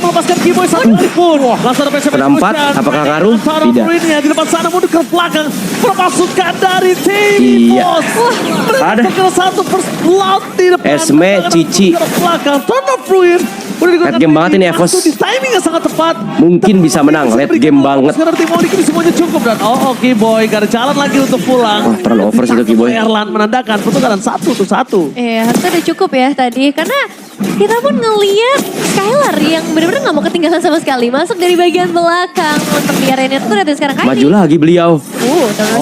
melepaskan Keyboy satu kali pun. Langsung ada pressure Penampat, apakah ngaruh? Tidak. Di depan sana mundur ke belakang. Perpasukan dari tim Iya. Bos. Ada. Mereka satu first blood di depan. Esme, Cici. Ke belakang. Turn of Ruin. Late game banget ini Evos. Di timing yang sangat tepat. Mungkin bisa menang, late game banget. Sekarang tim Onyx ini semuanya cukup dan Keyboy gak ada jalan lagi untuk pulang. Wah, turnover sih itu Keyboy. Erlan menandakan pertukaran 1-1. Iya, harusnya udah cukup ya tadi. Karena kita pun ngeliat Skylar yang benar-benar gak mau ketinggalan sama sekali. Masuk dari bagian belakang untuk di arena itu dari sekarang Kairi. Maju lagi beliau.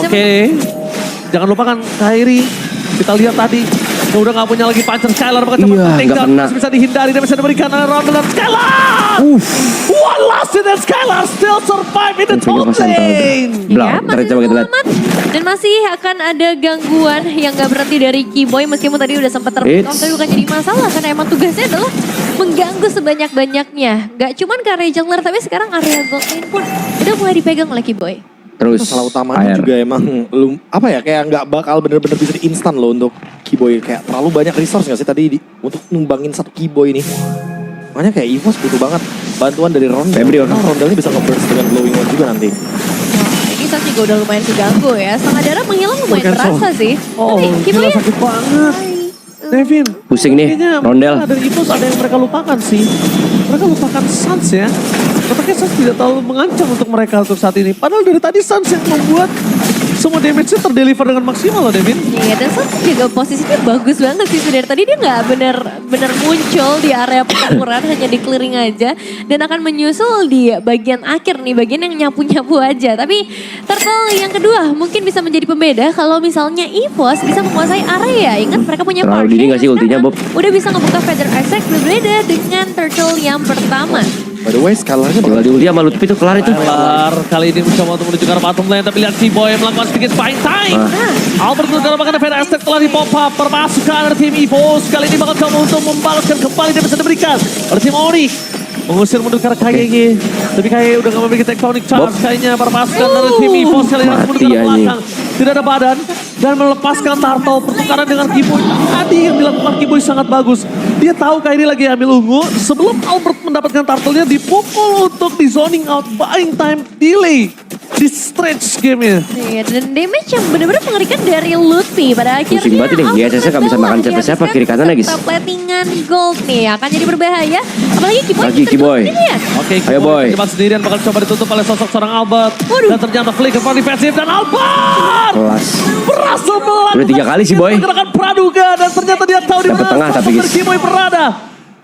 Oke. Jangan lupakan Kairi. Kita lihat tadi. Udah gak punya lagi puncher Skylar. Maka cepat Iya, take nggak down. kena. Masih bisa dihindari dan bisa diberikan Ronald dan Skylar. One last hit dan Skylar still survive in the top lane. Belum, Ya, masih coba kita lihat. selamat. Dan masih akan ada gangguan yang gak berhenti dari Keyboy. Meskipun tadi udah sempat terpotong, tapi bukan jadi masalah. Karena emang tugasnya adalah mengganggu sebanyak-banyaknya. Gak cuman ke area jungler, tapi sekarang area gold lane pun udah mulai dipegang oleh Keyboy. Terus Masalah utamanya air. juga emang apa ya, kayak nggak bakal bener-bener bisa di instan loh untuk Keyboy. Kayak terlalu banyak resource nggak sih tadi untuk numbangin satu Keyboy ini. Makanya kayak EVOS butuh banget bantuan dari Rondel. Febri, Karena Rondelnya bisa nge-burst dengan glowing one juga nanti. Wah, ini Sas juga udah lumayan keganggu ya. Setengah darah menghilang lumayan berasa sih. Oh, Tapi Keyboy gila sakit banget. Devin. Pusing nih, Kayaknya Rondel. ada Evos ada yang mereka lupakan sih. Mereka lupakan Suns ya. Tampaknya Suns tidak terlalu mengancam untuk mereka untuk saat ini. Padahal dari tadi Suns yang membuat semua damage-nya terdeliver dengan maksimal loh Devin. Iya, dan Sas juga posisinya bagus banget sih. Dari tadi dia nggak bener muncul di area pertempuran, hanya di clearing aja. Dan akan menyusul di bagian akhir nih, bagian yang nyapu-nyapu aja. Tapi Turtle yang kedua mungkin bisa menjadi pembeda kalau misalnya EVOS bisa menguasai area. Ingat mereka punya Terlalu Park dini yang nggak sih ultinya, sekarang Bob? udah bisa ngebuka Feather Attack, berbeda dengan Turtle yang pertama. By the way, Skylarnya Tinggal bakal di ulti sama Lutfi itu kelar itu. Kelar kali ini mencoba untuk menuju ke arah bottom lane. Tapi lihat Keyboy melakukan sedikit buying time. Albert menunjukkan apakah Feather Attack telah di pop up. Permasukan dari tim EVOS. Kali ini bakal coba untuk membalaskan kembali dan bisa diberikan oleh tim Onyx. Mengusir mundur ke arah KYG. Tapi KYG udah gak memiliki tectonic charge. Kayaknya permasukan dari tim EVOS. Kali ini harus mundur ke arah belakang. Tidak ada badan. Dan melepaskan Turtle pertukaran dengan Keyboy. Tadi yang dilakukan Keyboy sangat bagus. Dia tahu Kairi lagi ambil ungu. Sebelum Albert mendapatkan Turtle-nya dipukul untuk di zoning out. Buying time delay. Di stretch gamenya. Iya, dan damage yang benar-benar mengerikan dari Lutfi pada akhirnya. Pusing banget ini, GSS-nya nggak bisa makan siapa-siapa, kiri kanan ya, guys. Platingan gold nih akan jadi berbahaya. Apalagi Keyboy. Lagi Keyboy. Oke, Ayo, boy. Cepat sendirian bakal coba ditutup oleh sosok seorang Albert. Waduh. Dan ternyata flicker for defensif dan Albert Kelas. berhasil melakukan Udah 3 kali sih, boy. gerakan praduga dan ternyata dia tahu di Dapet mana tengah tapi, sosok guys. Keyboy berada.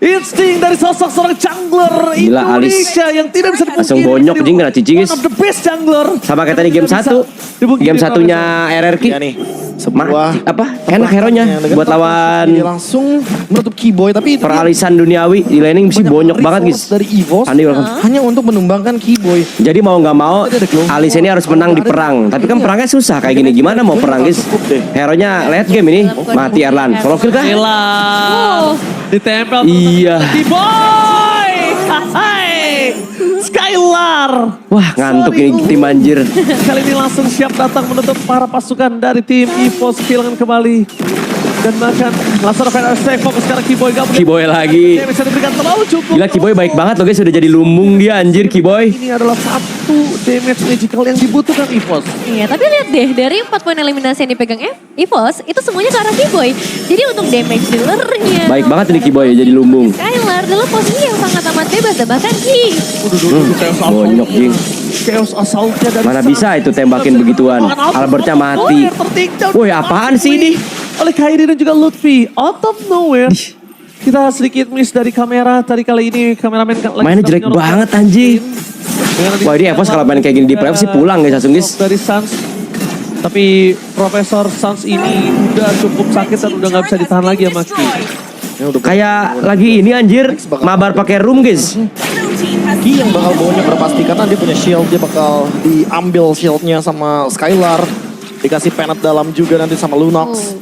Insting dari sosok seorang jungler Gila, Indonesia yang tidak bisa dipungkiri. Langsung bonyok, jing, kena cici, guys. One of the best jungler. Sama kayak tadi game 1. Game satunya RRQ. ya nih. Sebuah Apa? Enak hero-nya buat lawan Dia langsung menutup Keyboy, tapi itu peralisan duniawi di laning mesti bonyok banget guys. dari EVOS Andi welcome. hanya untuk menumbangkan Keyboy. Jadi mau nggak mau Alice ini harus menang di perang. Tapi kan perangnya susah kayak gini. Gimana mau perang guys? Hero-nya late game ini mati Erlan. Solo kill kah? Hilang. Ditempel. Iya. Keyboy. Hai. Skylar. Wah ngantuk ini tim anjir. Kali ini langsung siap datang menutup para pasukan dari tim EVOS kehilangan kembali. Dan bahkan langsung Feather Attack fokus sekarang Keyboy gak Keyboy lagi. Dia bisa diberikan terlalu cukup. Gila Keyboy baik banget loh guys. Sudah jadi lumbung dia anjir Keyboy. Ini adalah satu damage magical yang dibutuhkan EVOS. Iya, tapi lihat deh dari 4 poin eliminasi yang dipegang EVOS itu semuanya ke arah Keyboy. Jadi untuk damage dealernya. Baik banget ini Keyboy jadi lumbung. Skylar dalam posisi yang sangat amat bebas dan bahkan Ki. Bonyok jing. Chaos assault-nya dari Mana bisa itu tembakin begituan. Albertnya mati. Woi apaan sih ini? Oleh Kairi dan juga Lutfi. Out of nowhere. Kita sedikit miss dari kamera. Tadi kali ini kameramen lagi Mainnya sedang jelek menyorot banget anjing. Dengan Wah ini Evos kalau main kayak gini di playoff sih pulang guys langsung guys. dari Suns. Tapi Profesor Suns ini udah cukup sakit dan udah gak bisa ditahan lagi sama Ki. Kayak lagi ini anjir mabar pakai room guys. Ki yang bakal bawanya berpasti karena dia punya shield, dia bakal diambil shieldnya sama Skylar, dikasih penet dalam juga nanti sama Lunox.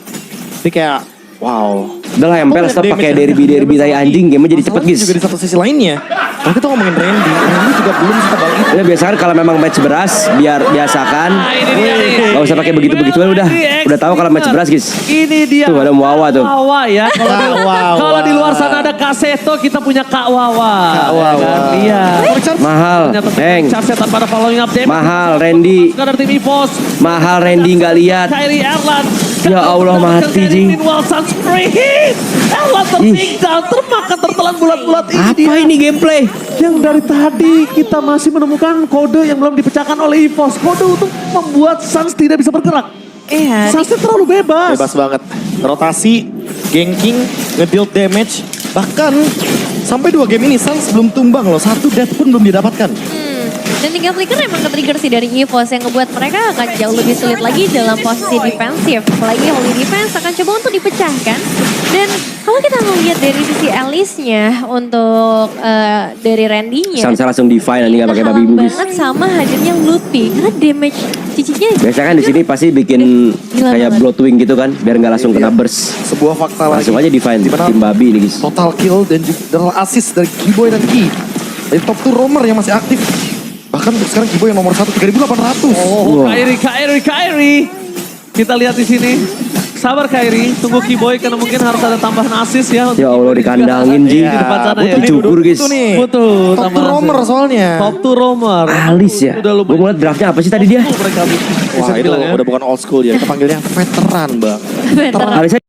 Tapi kayak wow, Udah lah MPL stop pakai derby tai anjing, game jadi cepet guys. Juga di satu sisi lainnya, kalau kita ngomongin Randy juga belum setebal itu. Ya biasa kan kalau memang match beras biasakan. Ini dia nih. Gak usah pakai begitu-begituan udah tahu kalau match beras guys. Ini dia. Tuh ada Muawa tuh. Wawa ya. Kalau di luar sana ada Kaseto, kita punya Kak Wawa. Kak Wawa. Iya. Mahal, Heng. Charge tanpa ada following up damage. Mahal Randy. Dari tim EVOS. Mahal Randy nggak lihat. Kyrie Erlan. Ya Allah, mati, Ji. Meanwhile Suns free hit. Erlan tertinggal, termakan tertelan bulat-bulat ini dia. Apa ini gameplay? Yang dari tadi kita masih menemukan kode yang belum dipecahkan oleh EVOS. Kode untuk membuat Suns tidak bisa bergerak. Iya. Suns terlalu bebas. Bebas banget. Rotasi, ganking, nge-deal damage. Bahkan sampai 2 game ini Suns belum tumbang loh. 1 death pun belum didapatkan. Dan 3 flicker emang ke-trigger sih dari EVOS yang ngebuat mereka akan jauh lebih sulit lagi dalam posisi defensif. Apalagi Holy Defense akan coba untuk dipecahkan. Dan kalau kita ngeliat dari sisi Alice-nya untuk dari Randy-nya. Samsa langsung define nanti nggak pakai babi terhalang bubis. banget sama hadirnya Lutfi. Karena damage cicinya. Biasa kan di sini pasti bikin Gila kayak banget. Bloodwing gitu kan, biar nggak langsung kena burst. Sebuah fakta lagi. Langsung aja define Dimana tim babi ini guys. total kill dan juga assist dari Kiboy dan Ki. Dari top 2 roamer yang masih aktif. Bahkan untuk sekarang Kiboy yang nomor 1 3.800. Oh, Wah. Kyrie. Kita lihat di sini. Sabar Kyrie, tunggu Kiboy karena mungkin harus ada tambahan assist ya. Ya Allah dikandangin Ji. Di depan sana ya. Butuh cukur guys. Itu nih. Butuh Top 2 tambahan roamer assist. soalnya. Top 2 roamer. Alis ya. Udah Gue ngeliat draftnya apa sih tadi dia? Mereka Wah itu bilang ya. udah bukan old school ya. Kita panggilnya veteran bang. Veteran. Alisnya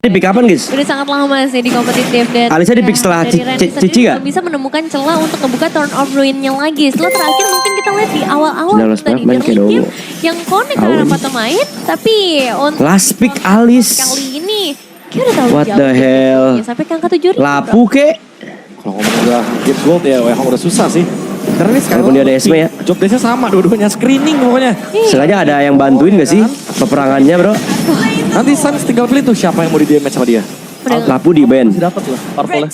di pick kapan guys? Udah sangat lama sih di kompetitif dan Alisnya di pick setelah dari Randy Cici sendiri nggak? belum bisa menemukan celah untuk ngebuka turn of ruin-nya lagi. Setelah terakhir mungkin kita lihat di awal-awal 19 tadi main kayak Derly Kim domo. yang connect karena dapat pemain, tapi untuk Last pick Alis. kali ini kita udah tahu What jauh the dari hell? Derly sampai ke angka 7.000. Lapu ke? Kalau ngomong udah get gold ya emang udah susah sih. Karena ini sekarang Walaupun dia ada SB ya. job desk-nya sama dua-duanya screening pokoknya. Sengaja ada yang bantuin gak sih peperangannya bro? Nanti Suns tinggal pilih tuh siapa yang mau di damage sama dia. Lapu di band. Masih dapat lah purple-nya.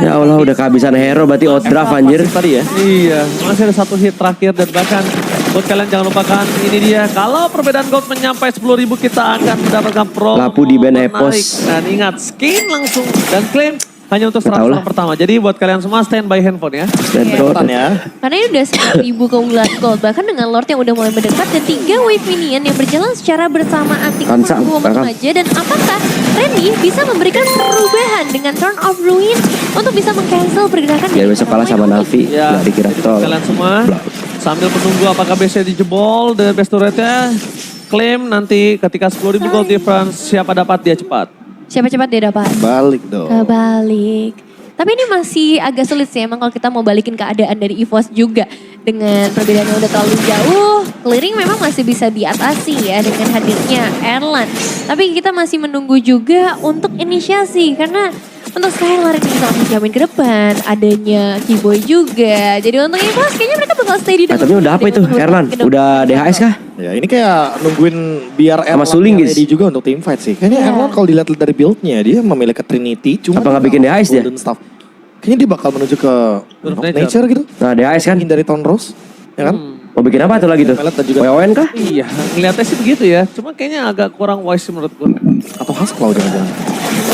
Ya Allah udah kehabisan hero berarti outdraft anjir. Pasif tadi ya. Iya, masih ada 1 hit terakhir dan bahkan buat kalian jangan lupakan ini dia. Kalau perbedaan gold menyampai 10.000 kita akan mendapatkan pro. Lapu di band menarik. Epos. Dan ingat skin langsung dan klaim hanya untuk Nggak 100 tahu lah. orang pertama. Jadi buat kalian semua stand by handphone ya. Cepetan ya. Karena ini udah 10.000 keunggulan gold. Bahkan dengan Lord yang udah mulai mendekat dan 3 wave minion yang berjalan secara bersamaan tinggal Kansa, menunggu momentum kakak. aja. Dan apakah Randy bisa memberikan perubahan dengan turn of ruin untuk bisa meng-cancel pergerakan Biar dari besok para kalah sama pemain? Navi. Ya, Gak dikira tol. kalian semua sambil menunggu apakah BC dijebol dan best turretnya. Klaim nanti ketika 10.000 gold difference siapa dapat dia cepat. Siapa cepat dia dapat? Balik dong. Kebalik. Tapi ini masih agak sulit sih emang kalau kita mau balikin keadaan dari EVOS juga. Dengan perbedaan yang udah terlalu jauh, clearing memang masih bisa diatasi ya dengan hadirnya Erlan. Tapi kita masih menunggu juga untuk inisiasi karena untuk Skylar ini bisa langsung jamin ke depan. Adanya Kiboy juga. Jadi untuk EVOS kayaknya mereka bakal stay di depan. Tapi udah apa itu Erlan? Udah DHS kah? Ya ini kayak nungguin biar Sama Erlan Suling, guys. ready juga untuk team fight sih. Kayaknya Iya. Erlan kalau dilihat dari build-nya dia memiliki Trinity. Cuma Apa nggak bikin DHS dia? Golden Staff. Kayaknya dia bakal menuju ke Turf Nature. Nature. gitu. Nah DHS kan? Hindari Town Rose. Ya kan? Mau bikin apa tuh lagi tuh? Pelet dan juga- WON kah? Iya, ngeliatnya sih begitu ya. Cuma kayaknya agak kurang wise sih menurut gue. Atau Haskell jangan-jangan.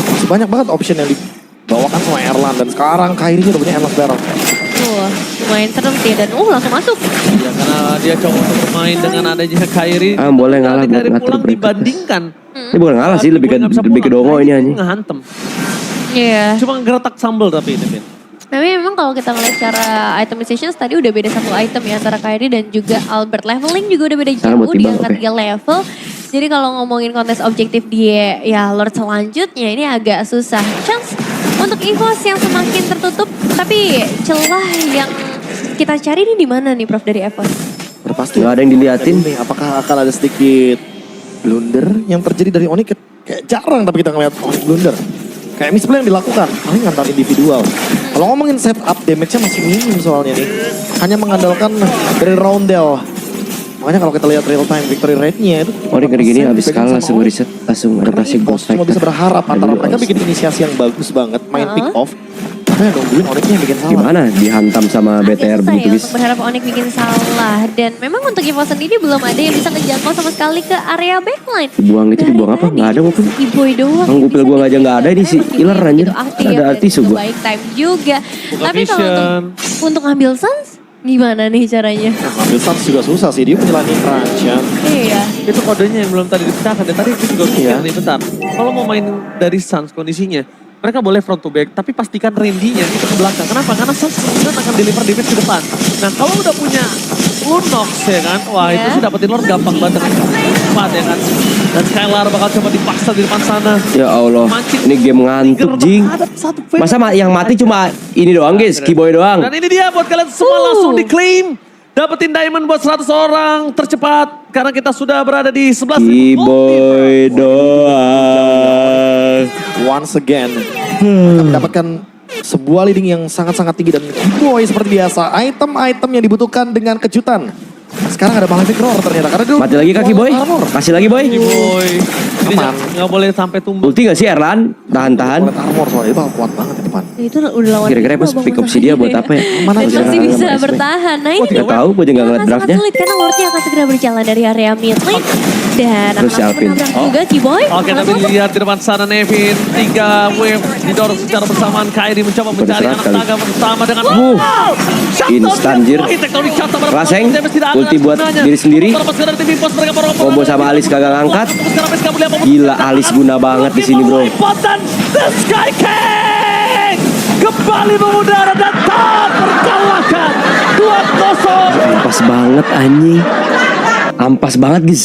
Masih banyak banget option yang dibawakan sama Erlan. Dan sekarang Kyrie udah punya Endless Barrel. Tuh, lumayan serem sih dan langsung masuk. Ya karena dia coba untuk bermain dengan adanya Kyrie. Ah, boleh ngalah Kali buat Kyrie ngatur pulang berikut. dibandingkan. Ini bukan ngalah sih, lebih ke dongo ini anjing. Ngehantem. Iya. Cuma geretak sambal tapi ini Vin. Tapi memang kalau kita ngeliat secara itemizations tadi udah beda 1 item ya antara Kyrie dan juga Albert. Leveling juga udah beda Sekarang jauh buat di timbang, angka oke. 3 level. Jadi kalau ngomongin kontes objektif di ya Lord selanjutnya ini agak susah. Chance untuk EVOS yang semakin tertutup tapi celah yang kita cari ini di mana nih Prof dari EVOS? Udah pasti. Nggak ada yang diliatin. Nih, apakah akan ada sedikit blunder yang terjadi dari Onyx? Kayak jarang tapi kita ngeliat Onyx blunder. Kayak misplay yang dilakukan, paling antar individual. Kalau ngomongin setup, damage-nya masih minim soalnya nih. Hanya mengandalkan dari Roundel. Makanya kalau kita lihat real time victory rate-nya itu. Oh ini gini habis dipegang kalah sama langsung Onyx. riset langsung Karena rotasi EVOS boss cuma bisa berharap antara Dari mereka All bikin inisiasi yang bagus banget, main pick off. Makanya nungguin Onyx yang bikin salah. Gimana dihantam sama BTR Susah begitu ya guys. untuk berharap Onyx bikin salah. Dan memang untuk Evo sendiri belum ada yang bisa ngejangkau sama sekali ke area backline. Dibuang itu dibuang apa? Nggak ada maupun. Iboy doang. Ang gupil gua aja nggak ada ini si Iler anjir. Ada Artisu gua. Baik time juga. Buka Tapi kalau vision. untuk ngambil Suns, gimana nih caranya? Ambil Suns juga susah sih, dia menjalani crunch ya. Iya. Itu kodenya yang belum tadi dipecahkan. Dan tadi itu juga mikir Iya. nih bentar. Kalau mau main dari Suns kondisinya, mereka boleh front to back, tapi pastikan Randy-nya itu ke belakang. Kenapa? Karena Suns kemudian akan deliver damage ke depan. Nah kalau udah punya Lunox ya kan, wah Iya. itu sih dapetin Lord gampang banget dengan cepat ya kan. Dan Skylar bakal coba dipaksa di depan sana. Ya Allah, ini game ngantuk jing. Ada satu fake. Masa yang mati cuma ini doang guys, Keyboy doang. Dan ini dia buat kalian semua langsung diklaim. Dapetin diamond buat 100 orang tercepat. Karena kita sudah berada di 11.000 Keyboy doang. Once again, mereka mendapatkan sebuah leading yang sangat-sangat tinggi dan Keyboy seperti biasa. Item-item yang dibutuhkan dengan kejutan. Sekarang ada Malefic Roar ternyata. Karena dia Mati lagi kaki boy. armor. Kasih lagi boy. Boy. Ini Aman. nggak boleh sampai tumbuh. Ulti gak sih Erlan? Tahan-tahan. Bullet armor soalnya itu bakal kuat banget di depan. Itu udah lawan. Kira-kira Ivo, pas Bang pick up Musa. si dia buat apa ya? Mana Dan bisa masih nggak bisa ada bertahan. Nah ini Gak tahu, gue juga ngeliat akan sangat draftnya. sulit karena Lordnya akan segera berjalan dari area mid lane. Dan akan Terus si langsung Alvin. menabrak juga Keyboy. Oke, tapi dilihat di depan sana Nevin. 3 wave didorong secara bersamaan. Kairi mencoba mencari Berserat anak kali. naga bersama dengan... Instan, jir. Raseng, ulti buat diri sendiri. Combo sama Alis kagak ngangkat. Gila Alis guna banget di sini bro. Dan The Sky King kembali mengudara dan tak terkalahkan. 2-0. Ampas banget anjing. Ampas banget guys.